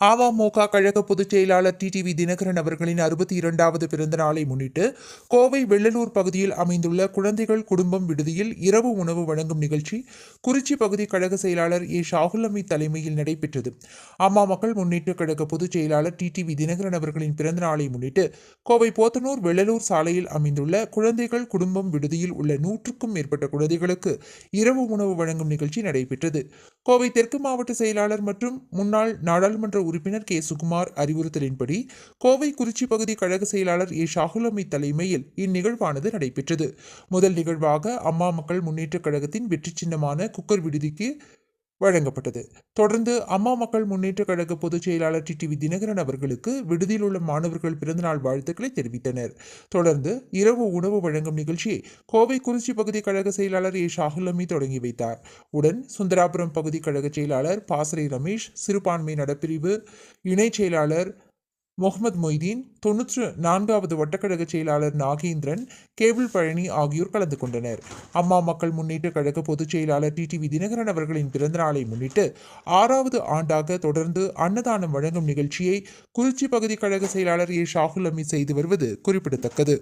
அமமுக கழக பொதுச் செயலாளர் டிடிவி தினகரன் அவர்களின் 62வது பிறந்த நாளை முன்னிட்டு கோவை வெள்ளலூர் பகுதியில் அமைந்துள்ள குழந்தைகள் குடும்பம் விடுதியில் இரவு உணவு வழங்கும் நிகழ்ச்சி குறிச்சி பகுதி கழக செயலாளர் ஏ ஷாகுல் அமீத் தலைமையில் நடைபெற்றது. அம்மா மக்கள் முன்னேற்ற கழக பொதுச் செயலாளர் டிடிவி தினகரன் அவர்களின் பிறந்த நாளை முன்னிட்டு கோவை போத்தனூர் வெள்ளலூர் சாலையில் அமைந்துள்ள குழந்தைகள் குடும்பம் விடுதியில் உள்ள 100க்கும் மேற்பட்ட குழந்தைகளுக்கு இரவு உணவு வழங்கும் நிகழ்ச்சி நடைபெற்றது. கோவை தெற்கு மாவட்ட செயலாளர் மற்றும் முன்னாள் நாடாளுமன்ற உறுப்பினர் கே சுகுமார் அறிவுறுத்தலின்படி கோவை குறிச்சி பகுதி கழக செயலாளர் ஏ ஷாகுல் அமீத் தலைமையில் இந்நிகழ்வானது நடைபெற்றது. முதல் நிகழ்வாக அம்மா மக்கள் முன்னேற்ற கழகத்தின் வெற்றி சின்னமான குக்கர் விடுதிக்கு வழங்கப்பட்டது. தொடர்ந்து அம்மா மக்கள் முன்னேற்ற கழக பொதுச் செயலாளர் டிடிவி தினகரன் அவர்களுக்கு விடுதியில் உள்ள மாணவர்கள் பிறந்தநாள் வாழ்த்துக்களை தெரிவித்தனர். தொடர்ந்து இரவு உணவு வழங்கும் நிகழ்ச்சியை கோவை குறிச்சி பகுதி கழக செயலாளர் ஏ ஷாகுல் அமீத் தொடங்கி வைத்தார். உடன் சுந்தராபுரம் பகுதி கழக செயலாளர் பாசறை ரமேஷ், சிறுபான்மை நலப்பிரிவு இணை செயலாளர் முகமது மொய்தீன், 94வது வட்டக்கழக செயலாளர் நாகேந்திரன், கேபிள் பழனி ஆகியோர் கலந்து கொண்டனர். அம்மா மக்கள் முன்னேற்ற கழக பொதுச் செயலாளர் டிடிவி தினகரன் அவர்களின் பிறந்தநாளை முன்னிட்டு 6வது ஆண்டாக தொடர்ந்து அன்னதானம் வழங்கும் நிகழ்ச்சியை குறிச்சி பகுதி கழக செயலாளர் ஏ ஷாகுல் அமீத் செய்து வருவது குறிப்பிடத்தக்கது.